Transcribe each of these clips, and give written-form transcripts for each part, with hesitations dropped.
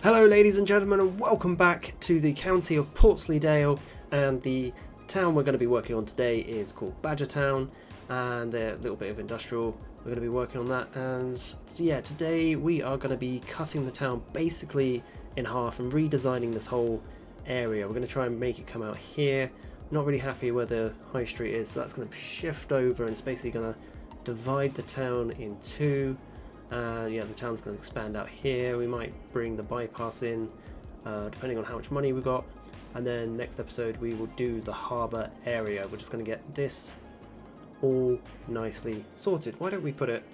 Hello ladies and gentlemen, and welcome back to the County of Portsleydale, and the town we're going to be working on today is called Badgertown, and a little bit of industrial. We're going to be working on that, and yeah, today we are going to be cutting the town basically in half and redesigning this whole area. We're going to try and make it come out here. Not really happy where the high street is, so that's going to shift over, and it's basically going to divide the town in two. Yeah, the town's going to expand out here. We might bring the bypass in, depending on how much money we got. And then next episode we will do the harbour area. We're just going to get this all nicely sorted. Why don't we put it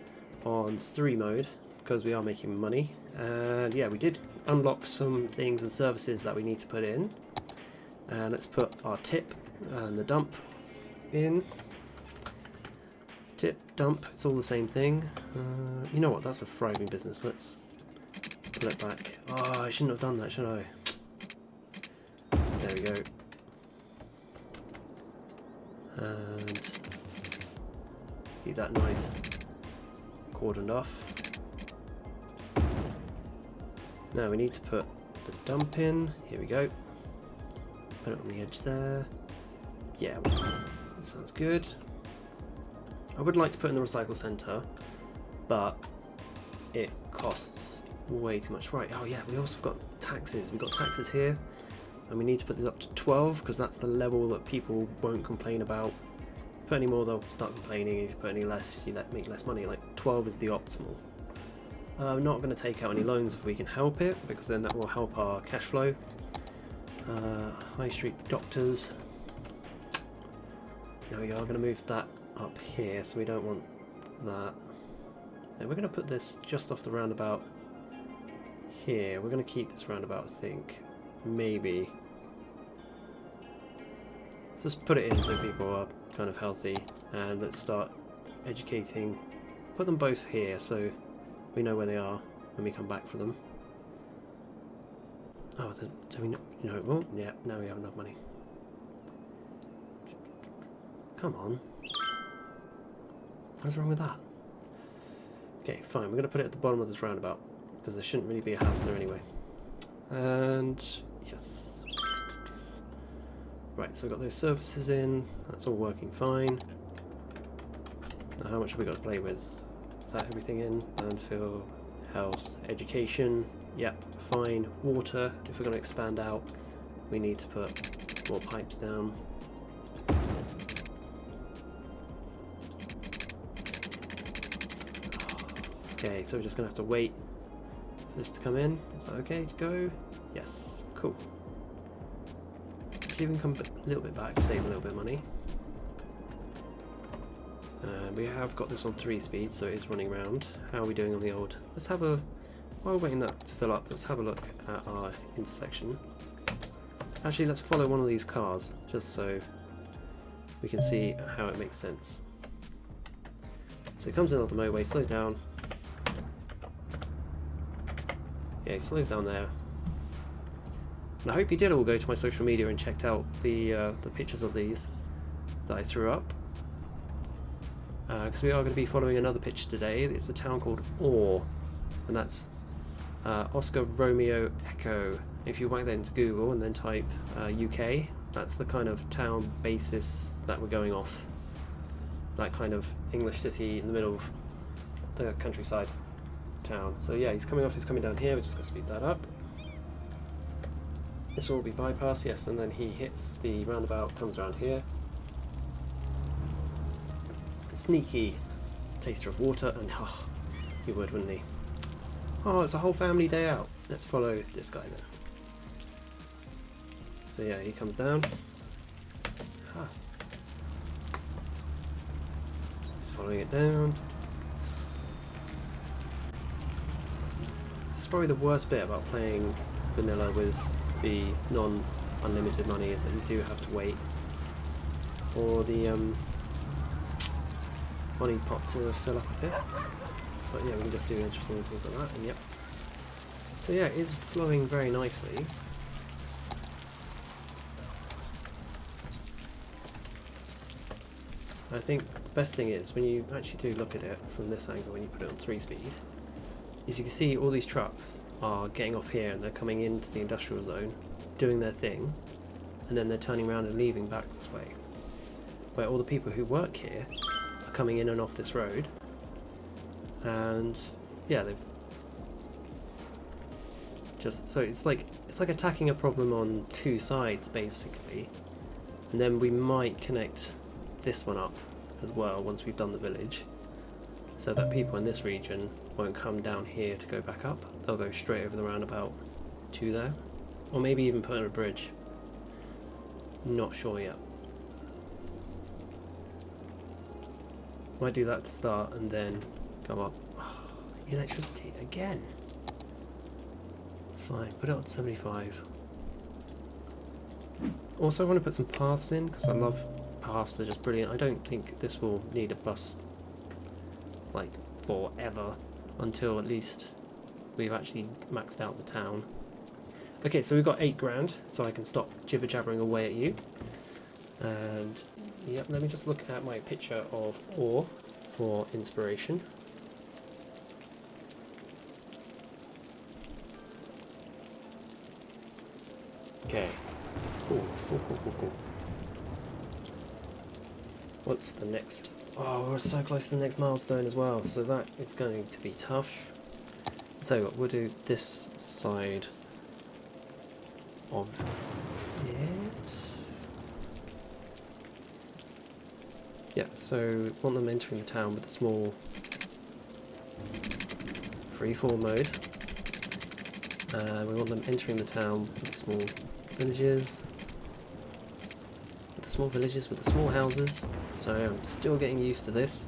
on 3 mode, because we are making money. And yeah, we did unlock some things and services that we need to put in. And let's put our tip and the dump in. Tip, dump, it's all the same thing. You know what, that's a thriving business. Let's pull it back. Oh, I shouldn't have done that, should I? There we go. And keep that nice cordoned off. Now we need to put the dump in. Here we go. Put it on the edge there. Yeah, that sounds good. I would like to put in the recycle centre, but it costs way too much. Right, oh yeah, we also got taxes. We've got taxes here, and we need to put this up to 12, because that's the level that people won't complain about. If you put any more, they'll start complaining. If you put any less, you make less money. Like 12 is the optimal. I'm not going to take out any loans if we can help it, because then that will help our cash flow. High Street Doctors. Now we are going to move that up here, so we don't want that. And we're going to put this just off the roundabout here. We're going to keep this roundabout, I think. Maybe. Let's just put it in so people are kind of healthy, and let's start educating. Put them both here so we know where they are when we come back for them. Oh, do we know? No, it won't. Yeah, now we have enough money. Come on. What's wrong with that? Okay, fine. We're going to put it at the bottom of this roundabout, because there shouldn't really be a house there anyway. And yes. Right, so we've got those services in. That's all working fine. Now, how much have we got to play with? Is that everything in? Landfill, health, education. Yep, fine. Water. If we're going to expand out, we need to put more pipes down. Okay, so we're just going to have to wait for this to come in. Is that okay to go? Yes, cool. See if we can come a little bit back, save a little bit of money. We have got this on 3 speed, so it is running round. How are we doing on the old? Let's have a... While we're waiting that to fill up, let's have a look at our intersection. Actually, let's follow one of these cars, just so we can see how it makes sense. So it comes in off the motorway, slows down. Yeah, it slows down there. And I hope you did all go to my social media and checked out the pictures of these that I threw up. Because we are going to be following another picture today. It's a town called Orr, and that's Oscar Romeo Echo. If you whack that into Google and then type UK, that's the kind of town basis that we're going off. That kind of English city in the middle of the countryside town. So yeah, he's coming down here. We're just going to speed that up. This will be bypass, yes, and then he hits the roundabout, comes around here. Sneaky taster of water, and oh, he would, wouldn't he? Oh, it's a whole family day out. Let's follow this guy then. So yeah, he comes down. Ah. He's following it down. This is probably the worst bit about playing vanilla with the non-unlimited money, is that you do have to wait for the money pot to fill up a bit. But yeah, we can just do interesting things like that, and yep. So yeah, it's flowing very nicely. I think the best thing is, when you actually do look at it from this angle, when you put it on 3 speed, is you can see all these trucks are getting off here and they're coming into the industrial zone, doing their thing, and then they're turning around and leaving back this way. Where all the people who work here are coming in and off this road, and yeah, they've just, so it's like attacking a problem on two sides basically, and then we might connect this one up as well once we've done the village, so that people in this region won't come down here to go back up. They'll go straight over the roundabout to there, or maybe even put in a bridge. Not sure yet. Might do that to start and then go up. Oh, electricity again. Fine, put it on 75. Also I want to put some paths in because I love paths, they're just brilliant. I don't think this will need a bus like forever until at least we've actually maxed out the town. Okay, so we've got 8 grand, so I can stop jibber jabbering away at you. And yep, let me just look at my picture of ore for inspiration. Okay, cool. What's the next? Oh, we're so close to the next milestone as well, so that is going to be tough. So what, we'll do this side of it. Yeah, so want them entering the town with a small free-fall mode. We want them entering the town with the small villages. With the small houses. So I'm still getting used to this.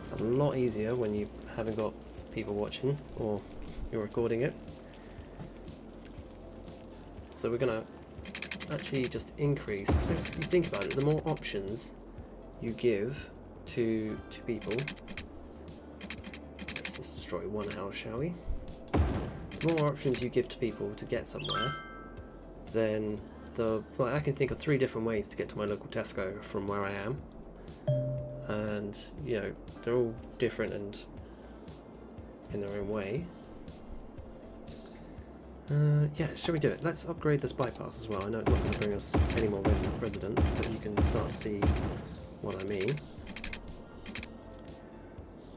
It's a lot easier when you haven't got people watching or you're recording it. So we're gonna actually just increase, because if you think about it, the more options you give to people, let's just destroy one house, shall we? The more options you give to people to get somewhere, then I can think of 3 different ways to get to my local Tesco from where I am, and you know, they're all different and in their own way. Yeah, shall we do it? Let's upgrade this bypass as well. I know it's not going to bring us any more residents, but you can start to see what I mean.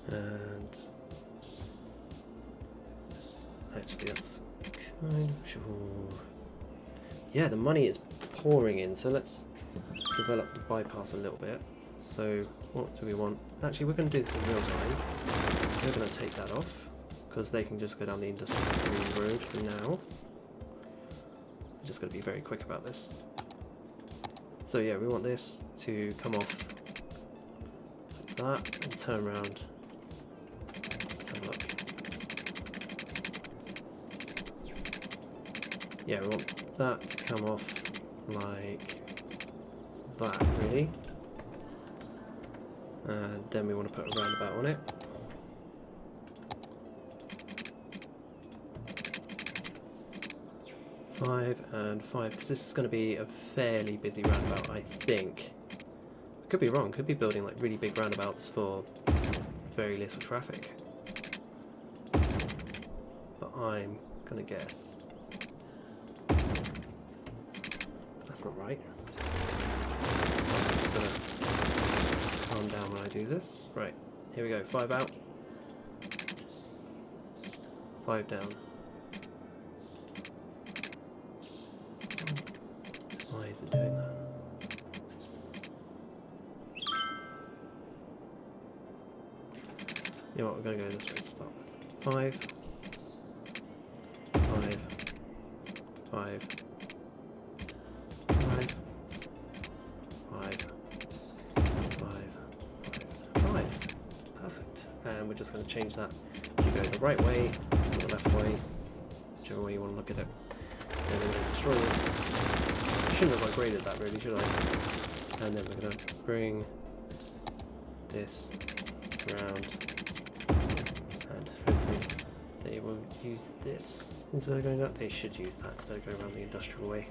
And actually that's kind of sure. Yeah, the money is pouring in, so let's develop the bypass a little bit. So what do we want? Actually, we're going to do this in real time. We're going to take that off, because they can just go down the industrial road for now. I'm just going to be very quick about this. So yeah, we want this to come off like that and turn around. Let's have a look. Yeah, we want that to come off like that, really. And then we want to put a roundabout on it. Five and 5, because this is going to be a fairly busy roundabout, I think. Could be wrong, could be building like really big roundabouts for very little traffic. But I'm going to guess. That's not right. I'm just going to calm down when I do this. Right, here we go. 5 out. 5 down. Why is it doing that? You know what, we're going to go this way to start with. 5. 5. 5. 5. 5. 5. Perfect. And we're just going to change that to go the right way or the left way, whichever way you want to look at it. And then we're going to destroy this. Shouldn't have upgraded that really, should I? And then we're going to bring this around, and hopefully they will use this instead of going up. They should use that instead of going around the industrial way.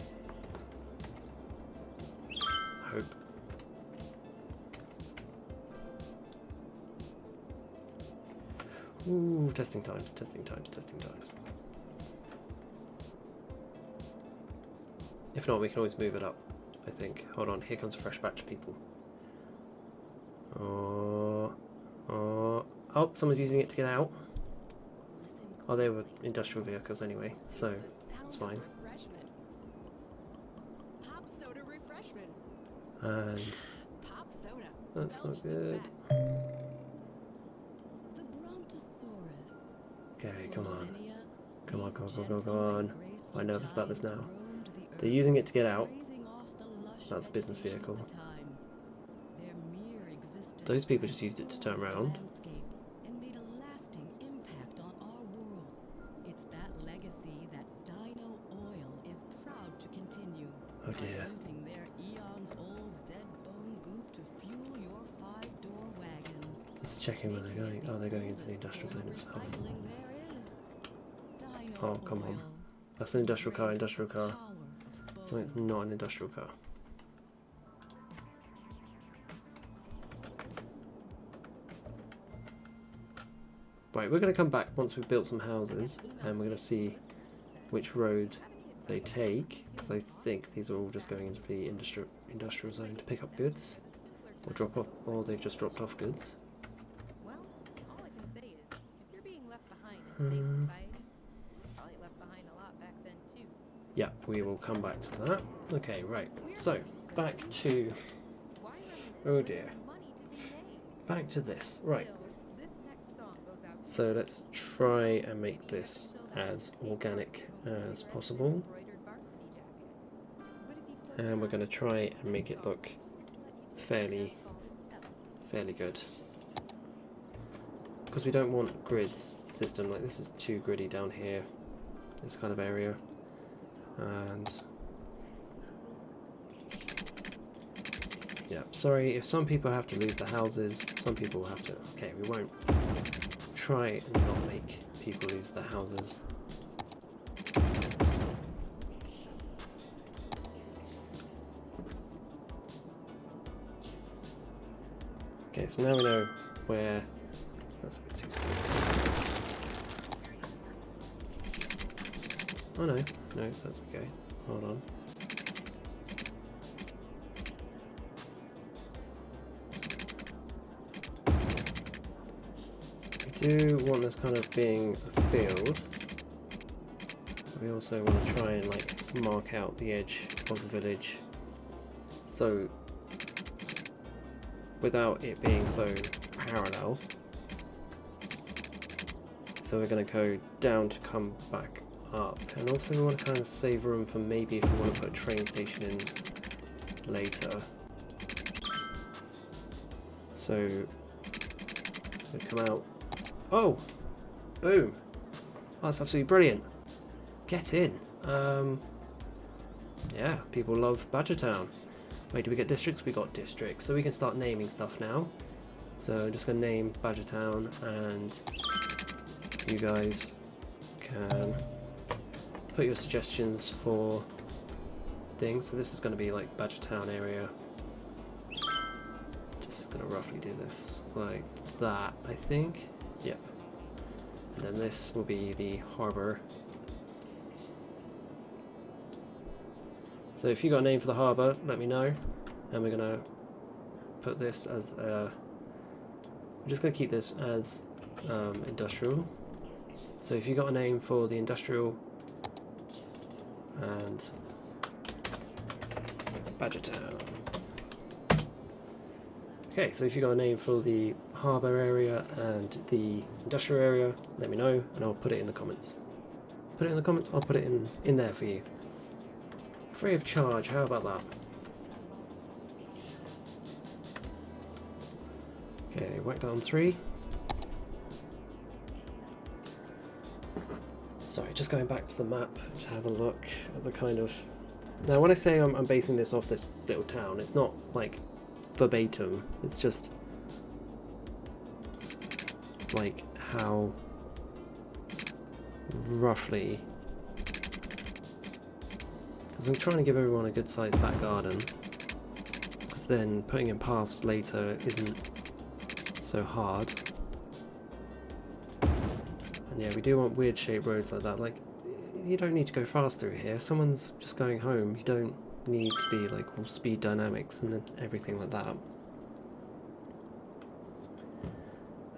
I hope. Ooh, testing times. If not, we can always move it up, I think. Hold on, here comes a fresh batch of people. Oh, someone's using it to get out. Oh, they were industrial vehicles anyway, so that's fine. And that's not good. Okay, come on. Come on, come on, come on, come on. I'm nervous about this now. They're using it to get out. That's a business vehicle. Those people just used it to turn around. Oh dear. Let's check in where they're going. Oh, they're going into the industrial zone itself. Oh, come on. That's an industrial car, industrial car. Something's not an industrial car. Right, we're going to come back once we've built some houses, and we're going to see which road they take, because I think these are all just going into the industrial zone to pick up goods, or drop off, or they've just dropped off goods. Well, all I can say is, if you're being left behind in today's society, you're probably left behind a lot back then too. Yeah, we will come back to that. Okay, right. So back to. Oh dear. Back to this. Right. So let's try and make this as organic as possible. And we're going to try and make it look fairly good. Because we don't want grids system, like this is too gritty down here, this kind of area. And yeah, sorry if some people have to lose their houses, some people will have to. Okay, we won't try and not make people lose their houses. Okay, so now we know where. That's a bit too steep. Oh no, no, that's okay. Hold on. We do want this kind of being a field. We also want to try and like mark out the edge of the village, so without it being so parallel. So we're going to go down to come back up, and also we want to kind of save room for maybe if we want to put a train station in later. So we come out. Oh, boom! Oh, that's absolutely brilliant. Get in. Yeah, people love Badgertown. Wait, do we get districts? We got districts, so we can start naming stuff now. So I'm just going to name Badgertown, and you guys can put your suggestions for things. So this is going to be like Badgertown area. Just going to roughly do this like that, I think. Yep. And then this will be the harbour. So if you got a name for the harbour, let me know. And we're going to put this as we're just going to keep this as industrial. So if you got a name for the industrial and Badgertown. Okay, so if you got a name for the harbour area and the industrial area, let me know and I'll put it in the comments. Put it in the comments, I'll put it in there for you. Free of charge, how about that? Okay, whack that on 3. Sorry, just going back to the map to have a look at the kind of... Now when I say I'm basing this off this little town, it's not like verbatim, it's just like how roughly, because I'm trying to give everyone a good sized back garden, because then putting in paths later isn't so hard. And yeah, we do want weird shaped roads like that. Like, you don't need to go fast through here. Someone's just going home. You don't need to be like all speed dynamics and everything like that.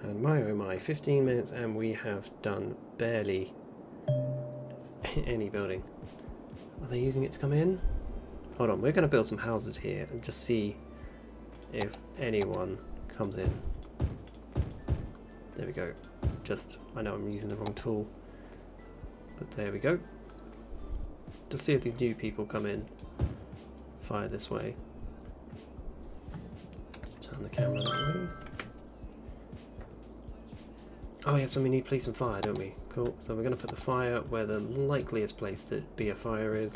And my oh my, 15 minutes and we have done barely any building. Are they using it to come in? Hold on, we're going to build some houses here and just see if anyone comes in. There we go. Just, I know I'm using the wrong tool, but there we go. Just see if these new people come in. Fire this way. Just turn the camera that way. Oh yeah, so we need police and fire, don't we? Cool. So we're going to put the fire where the likeliest place to be a fire is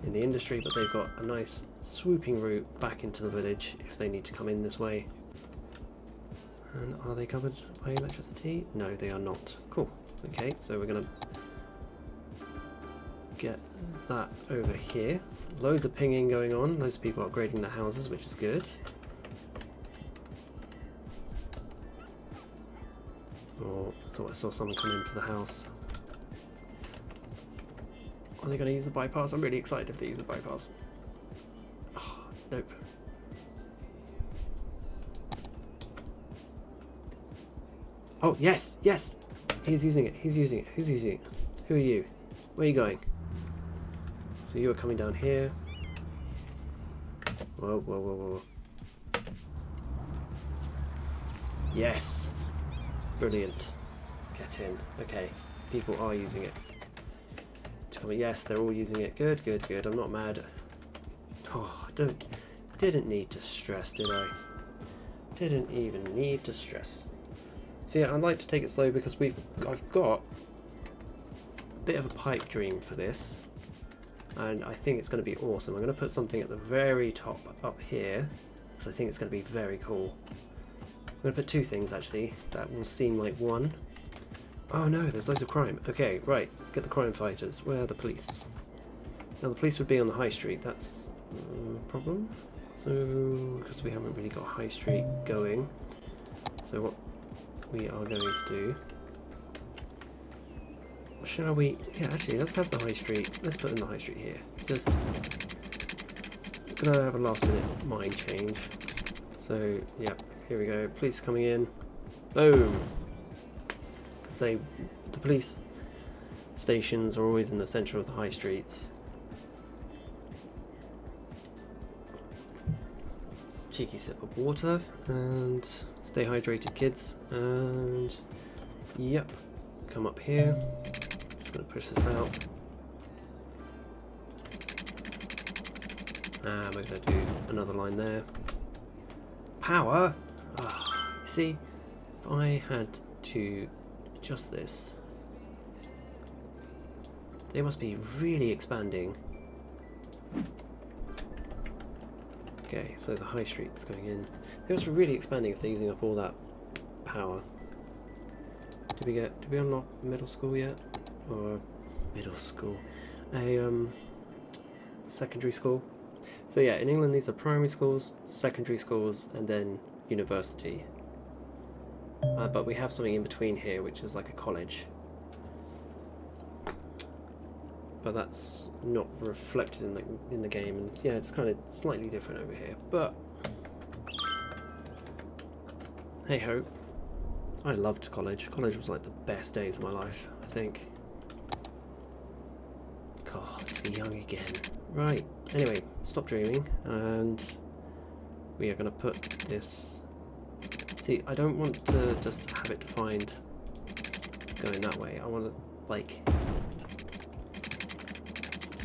in the industry, but they've got a nice swooping route back into the village if they need to come in this way. And are they covered by electricity? No, they are not. Cool. Okay, so we're going to get that over here. Loads of pinging going on. Loads of people upgrading their houses, which is good. Oh, I thought I saw someone come in for the house. Are they going to use the bypass? I'm really excited if they use the bypass. Oh, nope. Oh, yes, yes! He's using it, he's using it. Who's using it? Who are you? Where are you going? So you are coming down here. Whoa, whoa, whoa, whoa. Yes! Brilliant. Get in. Okay, people are using it. Yes, they're all using it. Good, good, good. I'm not mad. Oh, didn't need to stress, did I? Didn't even need to stress. So yeah, I'd like to take it slow because I've got a bit of a pipe dream for this, and I think it's going to be awesome. I'm going to put something at the very top up here because I think it's going to be very cool. I'm going to put two things actually that will seem like one. Oh no, there's loads of crime. Okay, right, get the crime fighters. Where are the police? Now the police would be on the high street. That's a problem. So, because we haven't really got a high street going. So what we are going to do, shall we, yeah, actually let's have the high street, let's put in the high street here. Just gonna have a last minute mind change. So yep, here we go, police coming in. Boom! Because the police stations are always in the centre of the high streets. Cheeky sip of water and stay hydrated, kids. And yep, come up here. Just gonna push this out. And we're gonna do another line there. Power. Ah, see, if I had to adjust this, they must be really expanding. Okay, so the high street's going in. They must be really expanding if they're using up all that power. Did we unlock middle school yet? Or middle school? A secondary school. So yeah, in England these are primary schools, secondary schools, and then university. But we have something in between here, which is like a college. But that's not reflected in the game, and yeah, it's kind of slightly different over here. But hey ho, I loved college. College was like the best days of my life, I think. God, to be young again. Right. Anyway, stop dreaming, and we are going to put this. See, I don't want to just have it defined going that way. I want to like.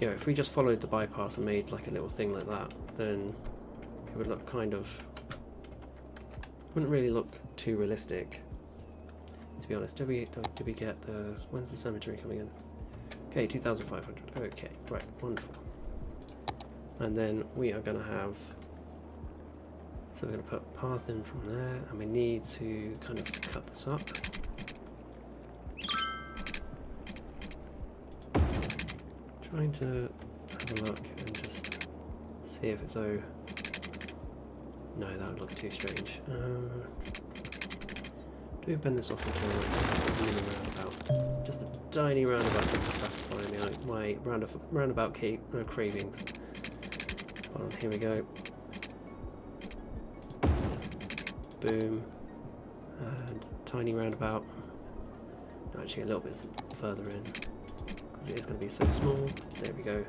Yeah, if we just followed the bypass and made like a little thing like that, then it would look kind of, wouldn't really look too realistic, to be honest. Did we get the, when's the cemetery coming in? Okay, 2,500. Okay, right, wonderful. And then we are going to have, so we're going to put path in from there, and we need to kind of cut this up. Trying to have a look and just see if it's no, that would look too strange. we bend this off into a mini roundabout? Just a tiny roundabout just to satisfy me, my roundabout cravings. Hold on, here we go. Boom. And tiny roundabout. No, actually a little bit further in, because it is going to be so small. There we go.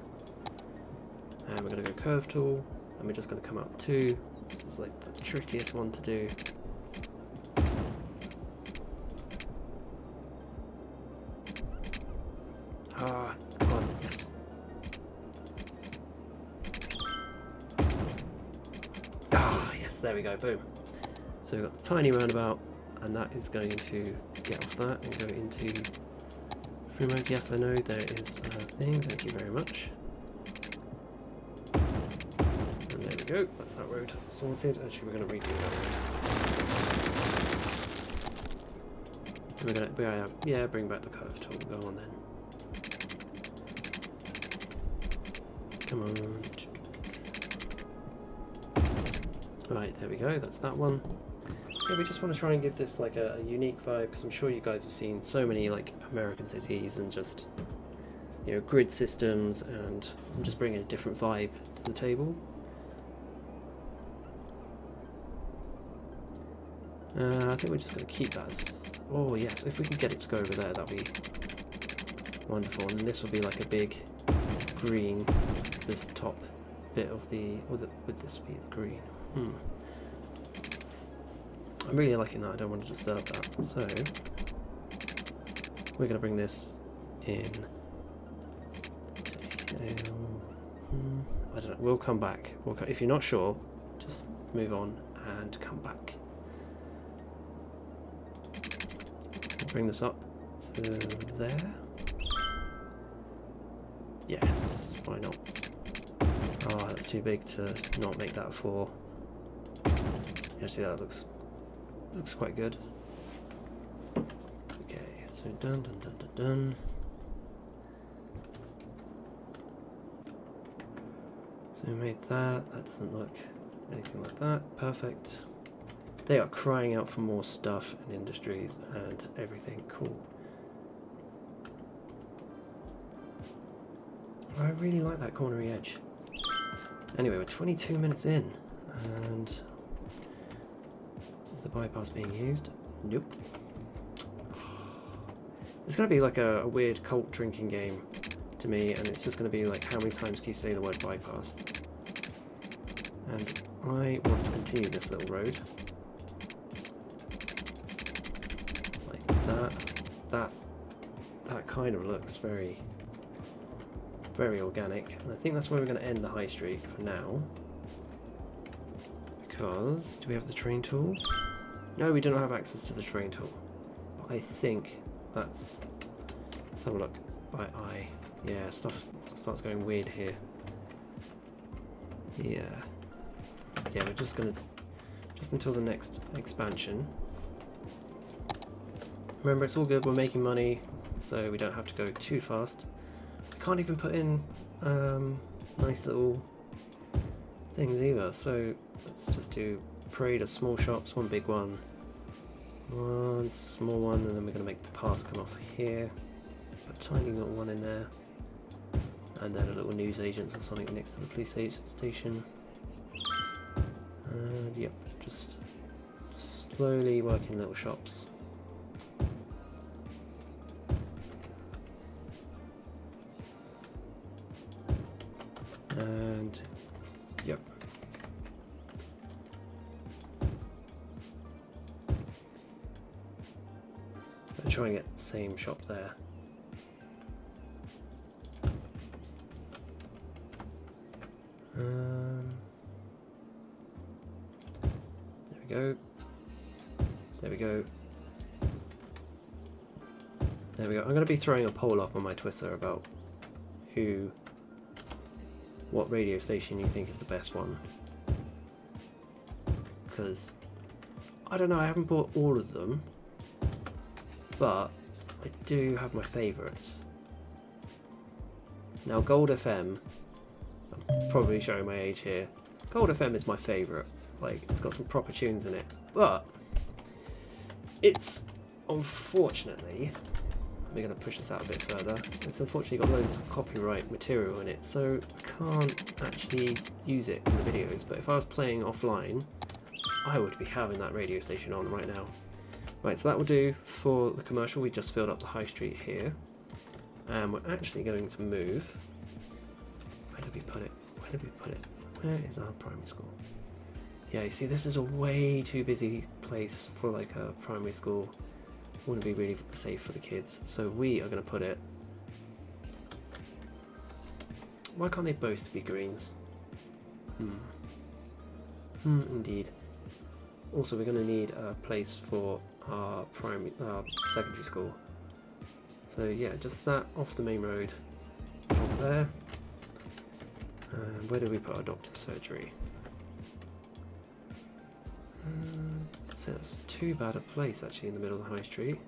And we're going to go curve tool, and we're just going to come up 2. This is like the trickiest one to do. Ah, come on, yes. Ah, yes, there we go, boom. So we've got the tiny roundabout, and that is going to get off that and go into free mode. Yes, I know there is a thing, thank you very much. And there we go, that's that road sorted. Actually, we're going to redo that road. We're going to, yeah, bring back the curve tool, go on then. Come on. Right, there we go, that's that one. Yeah, we just want to try and give this like a unique vibe, because I'm sure you guys have seen so many like American cities and just, you know, grid systems, and I'm just bringing a different vibe to the table. I think we're just going to keep that as, oh yes, if we can get it to go over there, that'll be wonderful. And this will be like a big green, this top bit of the, would this be the green? I'm really liking that, I don't want to disturb that. So, we're going to bring this in. I don't know, we'll come back. If you're not sure, just move on and come back. Bring this up to there. Yes, why not? Oh, that's too big to not make that a 4. Actually, that looks quite good. Okay, so done. So we made that. That doesn't look anything like that. Perfect. They are crying out for more stuff and industries and everything. Cool. I really like that cornery edge. Anyway, we're 22 minutes in, and is the bypass being used? Nope. It's going to be like a weird cult drinking game to me, and it's just going to be like, how many times can you say the word bypass? And I want to continue this little road. Like that. That kind of looks very organic, and I think that's where we're going to end the high street for now. Because, do we have the train tool? No, we do not have access to the train tool. But I think that's, let's have a look by eye. Yeah, stuff starts going weird here. Yeah, we're just gonna, just until the next expansion. Remember, it's all good, we're making money, so we don't have to go too fast. We can't even put in nice little things either, so let's just do parade of small shops, one big one, one small one, and then we're going to make the path come off here, put a tiny little one in there, and then a little news agents or something next to the police station. And yep, just slowly working little shops. And yep. I'm trying to get the same shop there. There we go. There we go. There we go. I'm going to be throwing a poll up on my Twitter about what radio station you think is the best one. Because, I don't know, I haven't bought all of them, but I do have my favourites. Now, Gold FM, I'm probably showing my age here, Gold FM is my favourite. Like, it's got some proper tunes in it, but it's unfortunately, we're going to push this out a bit further. It's unfortunately got loads of copyright material in it, so I can't actually use it in the videos. But if I was playing offline, I would be having that radio station on right now. Right, so that will do for the commercial. We just filled up the high street here. And we're actually going to move. Where did we put it? Where did we put it? Where is our primary school? Yeah, you see, this is a way too busy place for like a primary school. Wouldn't be really safe for the kids. So we are going to put it... Why can't they both be greens? Indeed. Also, we're going to need a place for our secondary school. So yeah, just that off the main road, up there. And where do we put our doctor's surgery? So that's too bad a place actually in the middle of the high street.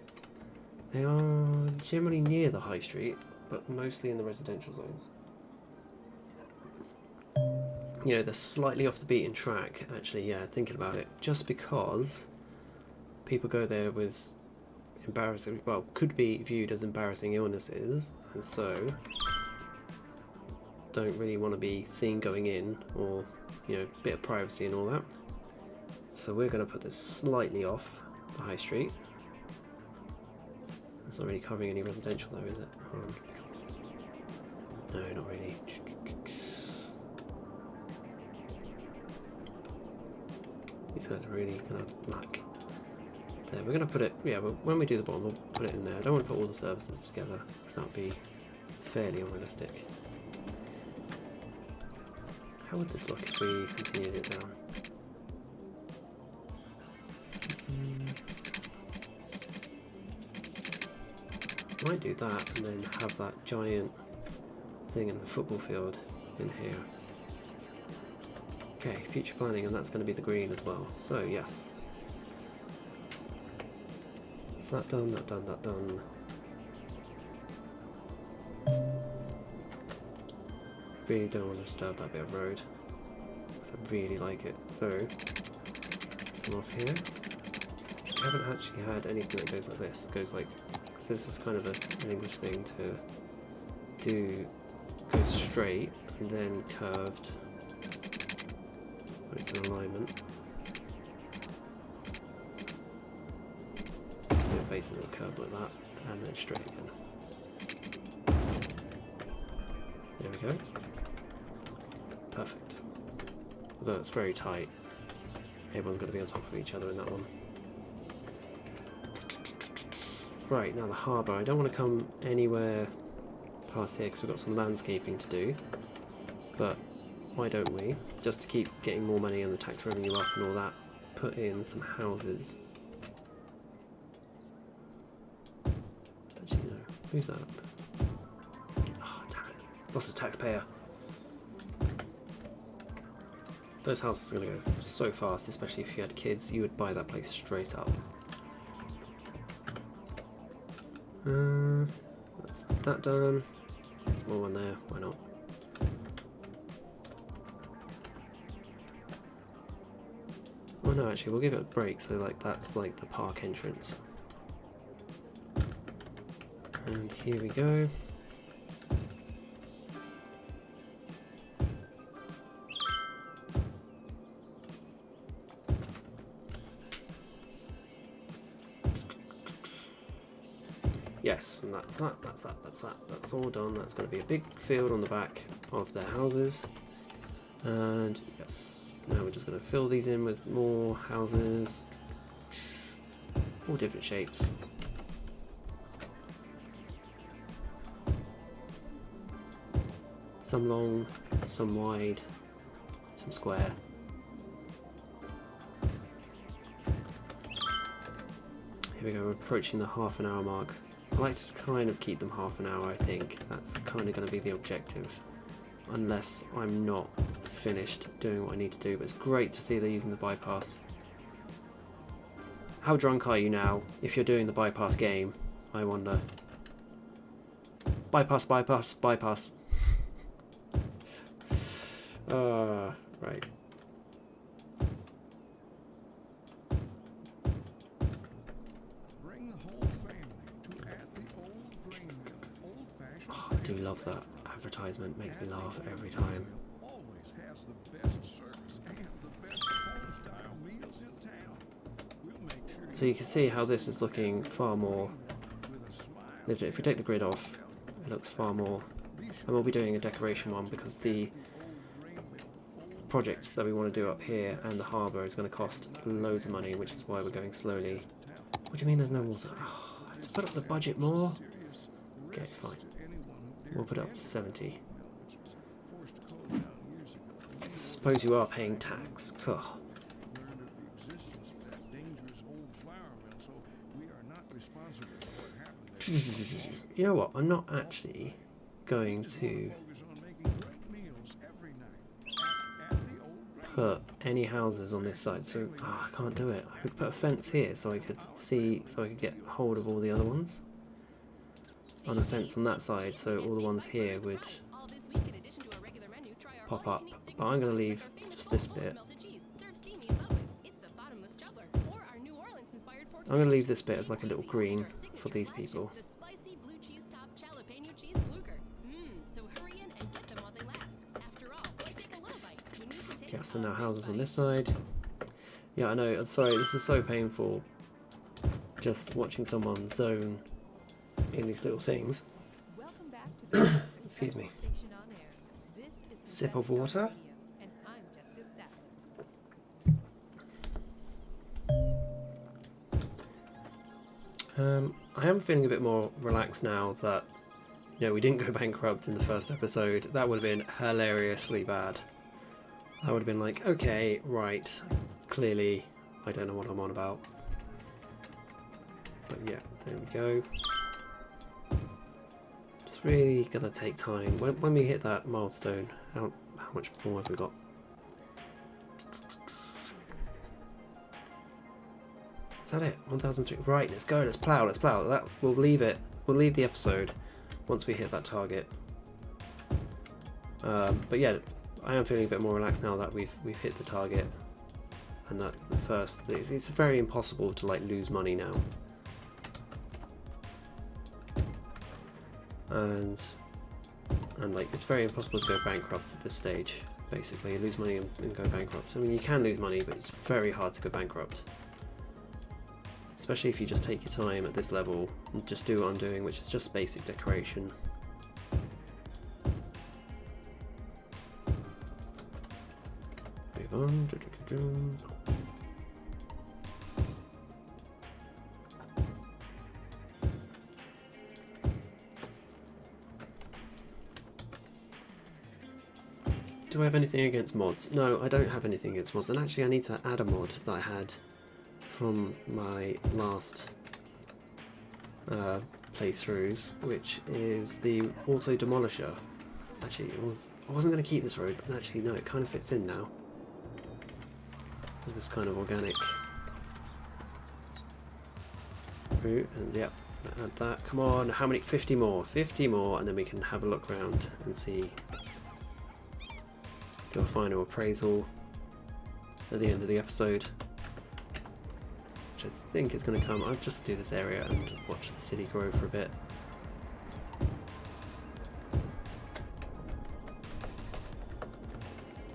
They are generally near the high street, but mostly in the residential zones. You know, they're slightly off the beaten track, actually, yeah, thinking about it. Just because people go there with embarrassing, well, could be viewed as embarrassing illnesses, and so don't really want to be seen going in, or, you know, a bit of privacy and all that. So we're going to put this slightly off the high street. It's not really covering any residential though, is it? No, not really. These guys are really kind of black. There, we're going to put it, yeah, when we do the bottom, we'll put it in there. I don't want to put all the services together, because that would be fairly unrealistic. How would this look if we continued it down? Might do that and then have that giant thing in the football field in here. Okay, future planning, and that's going to be the green as well. So yes, is that done? That done? That done? Really don't want to disturb that bit of road because I really like it. So come off here. I haven't actually had anything that goes like this. It goes like. So this is kind of an English thing to do, go straight and then curved when it's in alignment. Just do a basically curve like that and then straight again. There we go. Perfect. Although it's very tight, everyone's got to be on top of each other in that one. Right, now the harbour. I don't want to come anywhere past here because we've got some landscaping to do. But why don't we, just to keep getting more money and the tax revenue up and all that, put in some houses. Actually, no. Who's that up? Oh, damn it. Lost a taxpayer. Those houses are going to go so fast, especially if you had kids. You would buy that place straight up. That's that done. There's more one there, why not? Oh no, actually we'll give it a break, so like that's like the park entrance. And here we go. Yes, and that's that, that's that, that's that. That's all done. That's going to be a big field on the back of their houses. And yes, now we're just going to fill these in with more houses. All different shapes. Some long, some wide, some square. Here we go, we're approaching the half-an-hour mark. I like to kind of keep them half an hour, I think. That's kind of going to be the objective. Unless I'm not finished doing what I need to do. But it's great to see they're using the bypass. How drunk are you now if you're doing the bypass game? I wonder. Bypass, bypass, bypass. Right. Bring do love that advertisement. Makes me laugh every time. Always has the best service and the best home-style meals in town. We'll make sure So you can see how this is looking far more with a smile. lived. If we take the grid off, it looks far more. And we'll be doing a decoration one because the project that we want to do up here and the harbour is going to cost loads of money, which is why we're going slowly. What do you mean there's no water? Oh, I have to put up the budget more. Okay, fine. We'll put it up to 70. I suppose you are paying tax. Ugh. You know what? I'm not actually going to put any houses on this side, so I can't do it. I could put a fence here so I could see, so I could get hold of all the other ones. On a fence on that side, so all the ones here would pop up. But I'm going to leave just this bit. I'm going to leave this bit as like a little green for these people. Yeah, so now houses on this side. Yeah, I know, sorry, this is so painful. Just watching someone zone in these little things. Excuse me. Sip of water. I am feeling a bit more relaxed now that, you know, we didn't go bankrupt in the first episode. That would have been hilariously bad. I would have been like, okay, right, clearly I don't know what I'm on about. But yeah, there we go. It's really gonna take time. When we hit that milestone, how much more have we got? Is that it? 1,003. Right, let's go. Let's plow. Let's plow. That we'll leave it. We'll leave the episode once we hit that target. But yeah, I am feeling a bit more relaxed now that we've hit the target, and that the first. It's very impossible to like lose money now. And like it's very impossible to go bankrupt at this stage. Basically, lose money and go bankrupt. I mean, you can lose money, but it's very hard to go bankrupt. Especially if you just take your time at this level and just do what I'm doing, which is just basic decoration. Move on. Do I have anything against mods? No, I don't have anything against mods. And actually I need to add a mod that I had from my last playthroughs, which is the auto demolisher. Actually, I wasn't going to keep this road, but actually no, it kind of fits in now. With this kind of organic route, and yep, add that. Come on, how many? 50 more. 50 more, and then we can have a look around and see. Do a final appraisal at the end of the episode, which I think is going to come. I'll just do this area and watch the city grow for a bit.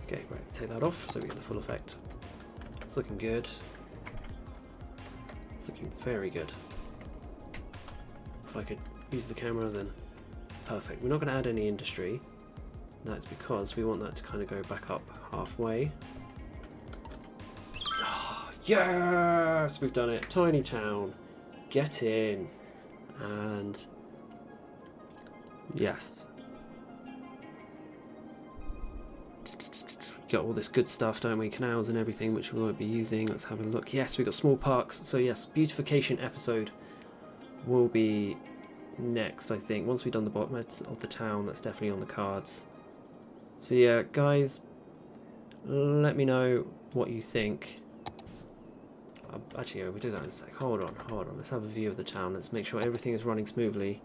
Okay, right, take that off so we get the full effect. It's looking good. It's looking very good. If I could use the camera, then perfect. We're not going to add any industry. That's because we want that to kind of go back up halfway. Oh, yes! We've done it. Tiny town. Get in. And yes. Got all this good stuff, don't we? Canals and everything, which we won't be using. Let's have a look. Yes, we've got small parks. So yes, beautification episode will be next, I think. Once we've done the bottom of the town, that's definitely on the cards. So yeah, guys, let me know what you think. Actually, we'll do that in a sec. Hold on. Let's have a view of the town. Let's make sure everything is running smoothly.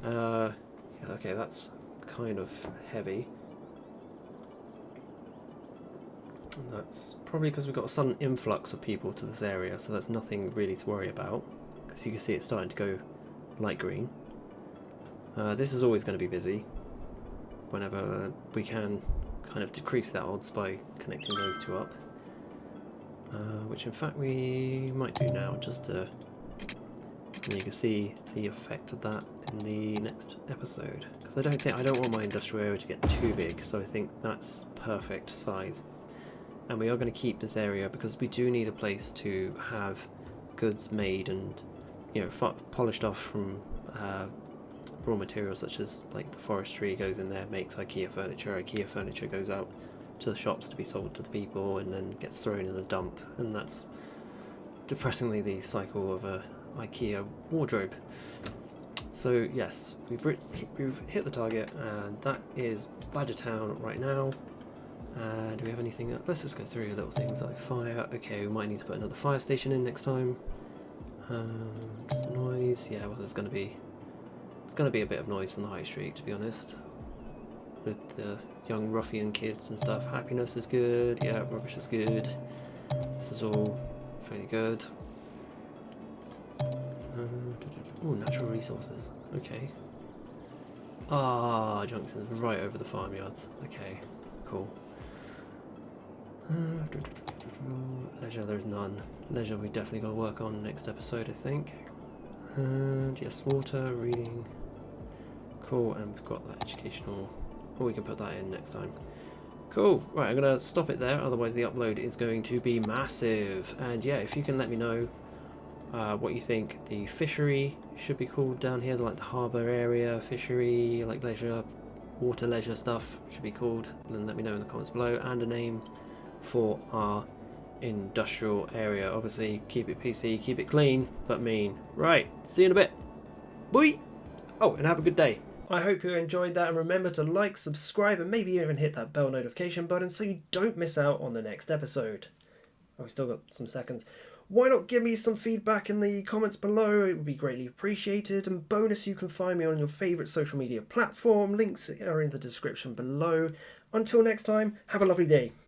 Yeah, okay, that's kind of heavy. And that's probably because we've got a sudden influx of people to this area, so that's nothing really to worry about. Because you can see it's starting to go light green. This is always going to be busy whenever we can kind of decrease that odds by connecting those two up. Which in fact we might do now, just to, and you can see the effect of that in the next episode. Because I don't want my industrial area to get too big, so I think that's perfect size. And we are going to keep this area because we do need a place to have goods made and, you know, polished off from raw materials such as like the forestry goes in there, makes IKEA furniture. IKEA furniture goes out to the shops to be sold to the people and then gets thrown in a dump, and that's depressingly the cycle of a IKEA wardrobe. So yes, we've hit the target, and that is Badgertown right now. Do we have anything else? Let's just go through little things like fire. Okay, we might need to put another fire station in next time. Noise, yeah, well it's going to be a bit of noise from the high street, to be honest, with the young ruffian kids and stuff. Happiness is good, yeah, rubbish is good. This is all fairly good. Oh, natural resources, okay. Ah, Junction's right over the farmyards. Okay, cool. Leisure, there's none. Leisure we definitely got to work on next episode, I think. And yes, water, reading. Cool, and we've got that educational. Oh, we can put that in next time. Cool. Right, I'm going to stop it there, otherwise the upload is going to be massive. And yeah, if you can let me know what you think the fishery should be called down here, like the harbour area, fishery, like leisure, water leisure stuff should be called, then let me know in the comments below, and a name for our industrial area. Obviously keep it PC, keep it clean, but mean. Right, see you in a bit. Bye! Oh, and have a good day. I hope you enjoyed that, and remember to like, subscribe, and maybe even hit that bell notification button so you don't miss out on the next episode. Oh, we still got some seconds. Why not give me some feedback in the comments below? It would be greatly appreciated. And bonus, you can find me on your favourite social media platform. Links are in the description below. Until next time, have a lovely day.